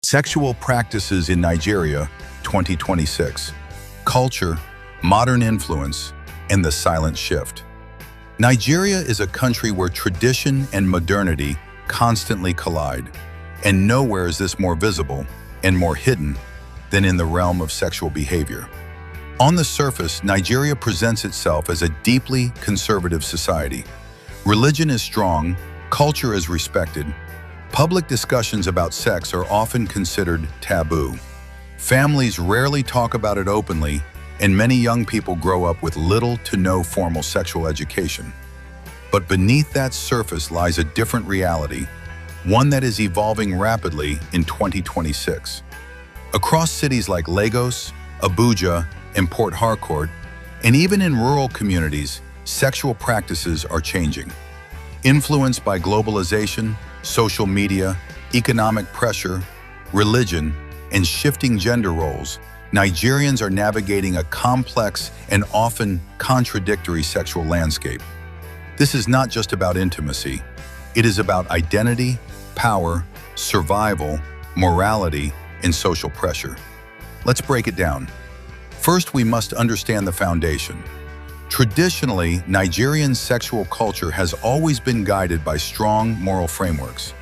Sexual Practices in Nigeria, 2026. Culture, Modern Influence, and the Silent Shift. Nigeria is a country where tradition and modernity constantly collide, and nowhere is this more visible and more hidden than in the realm of sexual behavior. On the surface, Nigeria presents itself as a deeply conservative society. Religion is strong, culture is respected. Public discussions about sex are often considered taboo. Families rarely talk about it openly, and many young people grow up with little to no formal sexual education. But beneath that surface lies a different reality, one that is evolving rapidly in 2026. Across cities like Lagos, Abuja, and Port Harcourt, and even in rural communities, sexual practices are changing. Influenced by globalization, social media, economic pressure, religion, and shifting gender roles, Nigerians are navigating a complex and often contradictory sexual landscape. This is not just about intimacy. It is about identity, power, survival, morality, and social pressure. Let's break it down. First, we must understand the foundation. Traditionally, Nigerian sexual culture has always been guided by strong moral frameworks.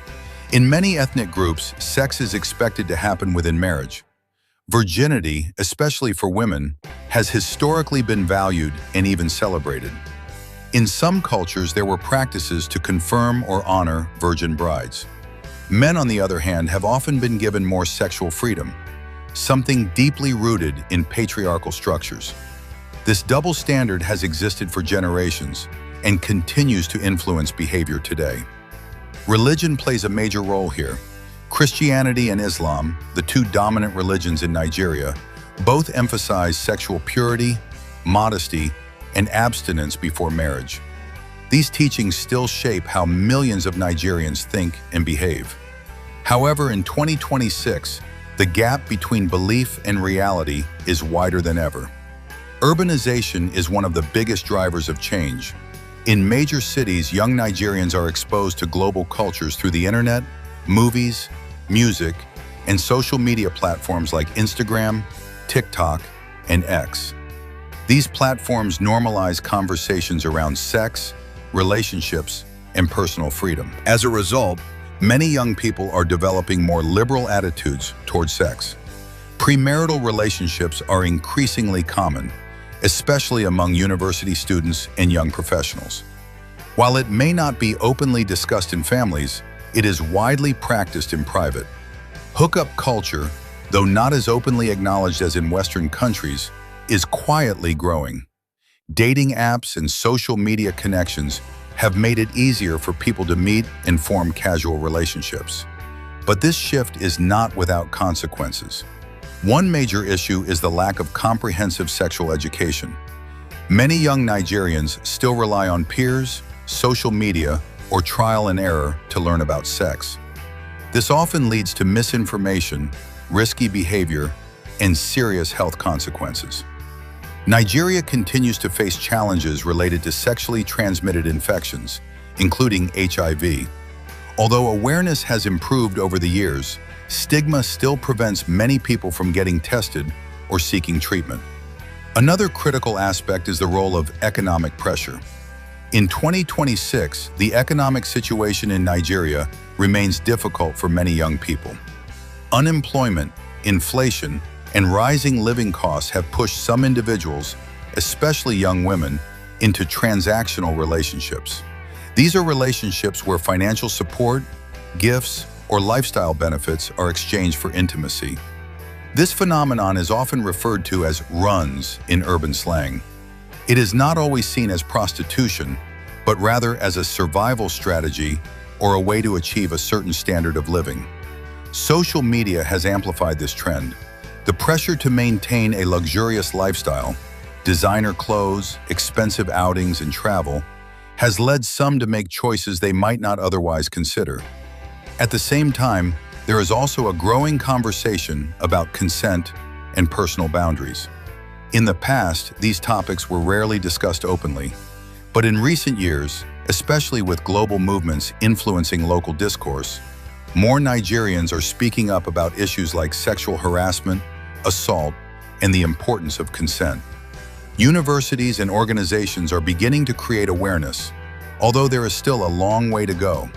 In many ethnic groups, sex is expected to happen within marriage. Virginity, especially for women, has historically been valued and even celebrated. In some cultures, there were practices to confirm or honor virgin brides. Men, on the other hand, have often been given more sexual freedom, something deeply rooted in patriarchal structures. This double standard has existed for generations and continues to influence behavior today. Religion plays a major role here. Christianity and Islam, the two dominant religions in Nigeria, both emphasize sexual purity, modesty, and abstinence before marriage. These teachings still shape how millions of Nigerians think and behave. However, in 2026, the gap between belief and reality is wider than ever. Urbanization is one of the biggest drivers of change. In major cities, young Nigerians are exposed to global cultures through the internet, movies, music, and social media platforms like Instagram, TikTok, and X. These platforms normalize conversations around sex, relationships, and personal freedom. As a result, many young people are developing more liberal attitudes towards sex. Premarital relationships are increasingly common, especially among university students and young professionals. While it may not be openly discussed in families, it is widely practiced in private. Hookup culture, though not as openly acknowledged as in Western countries, is quietly growing. Dating apps and social media connections have made it easier for people to meet and form casual relationships. But this shift is not without consequences. One major issue is the lack of comprehensive sexual education. Many young Nigerians still rely on peers, social media, or trial and error to learn about sex. This often leads to misinformation, risky behavior, and serious health consequences. Nigeria continues to face challenges related to sexually transmitted infections, including HIV. Although awareness has improved over the years, stigma still prevents many people from getting tested or seeking treatment. Another critical aspect is the role of economic pressure. In 2026, the economic situation in Nigeria remains difficult for many young people. Unemployment, inflation, and rising living costs have pushed some individuals, especially young women, into transactional relationships. These are relationships where financial support, gifts, or lifestyle benefits are exchanged for intimacy. This phenomenon is often referred to as runs in urban slang. It is not always seen as prostitution, but rather as a survival strategy or a way to achieve a certain standard of living. Social media has amplified this trend. The pressure to maintain a luxurious lifestyle, designer clothes, expensive outings, and travel has led some to make choices they might not otherwise consider. At the same time, there is also a growing conversation about consent and personal boundaries. In the past, these topics were rarely discussed openly, but in recent years, especially with global movements influencing local discourse, More Nigerians are speaking up about issues like sexual harassment, assault, and the importance of consent. Universities and organizations are beginning to create awareness, although there is still a long way to go.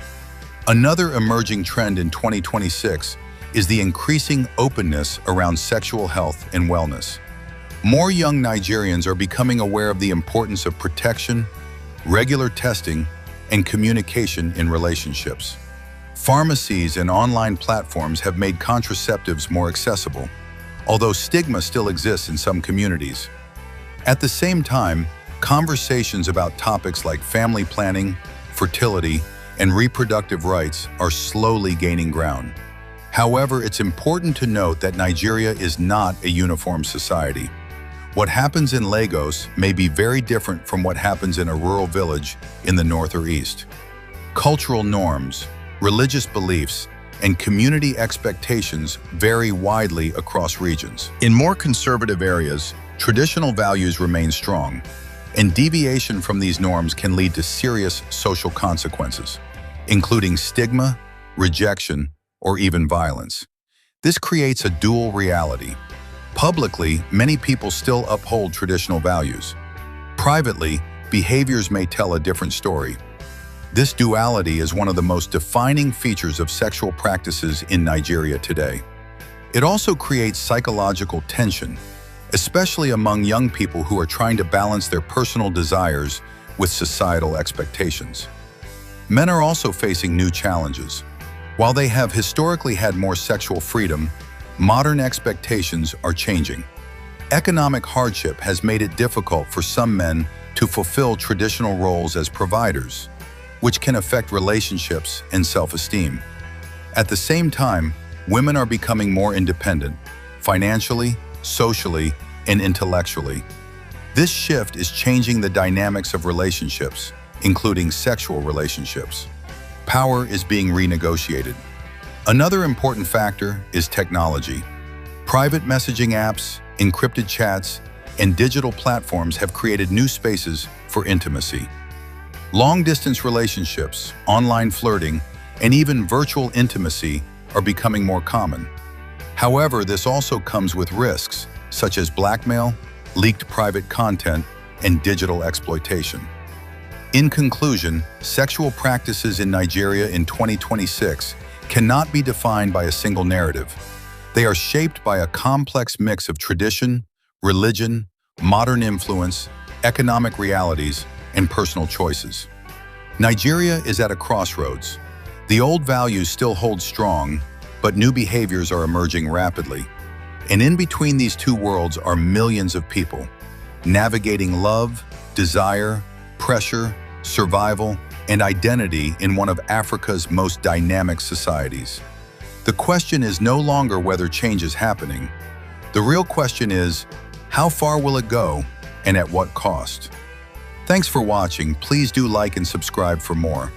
Another emerging trend in 2026 is the increasing openness around sexual health and wellness. More young Nigerians are becoming aware of the importance of protection, regular testing, and communication in relationships. Pharmacies and online platforms have made contraceptives more accessible, although stigma still exists in some communities. At the same time, conversations about topics like family planning, fertility, and reproductive rights are slowly gaining ground. However, it's important to note that Nigeria is not a uniform society. What happens in Lagos may be very different from what happens in a rural village in the north or east. Cultural norms, religious beliefs, and community expectations vary widely across regions. In more conservative areas, traditional values remain strong, and deviation from these norms can lead to serious social consequences, including stigma, rejection, or even violence. This creates a dual reality. Publicly, many people still uphold traditional values. Privately, behaviors may tell a different story. This duality is one of the most defining features of sexual practices in Nigeria today. It also creates psychological tension, especially among young people who are trying to balance their personal desires with societal expectations. Men are also facing new challenges. While they have historically had more sexual freedom, modern expectations are changing. Economic hardship has made it difficult for some men to fulfill traditional roles as providers, which can affect relationships and self-esteem. At the same time, women are becoming more independent, financially, socially, and intellectually. This shift is changing the dynamics of relationships, including sexual relationships. Power is being renegotiated. Another important factor is technology. Private messaging apps, encrypted chats, and digital platforms have created new spaces for intimacy. Long-distance relationships, online flirting, and even virtual intimacy are becoming more common. However, this also comes with risks, such as blackmail, leaked private content, and digital exploitation. In conclusion, sexual practices in Nigeria in 2026 cannot be defined by a single narrative. They are shaped by a complex mix of tradition, religion, modern influence, economic realities, and personal choices. Nigeria is at a crossroads. The old values still hold strong, but new behaviors are emerging rapidly. And in between these two worlds are millions of people, navigating love, desire, pressure, survival, and identity in one of Africa's most dynamic societies. The question is no longer whether change is happening. The real question is, how far will it go, and at what cost? Thanks for watching. Please do like and subscribe for more.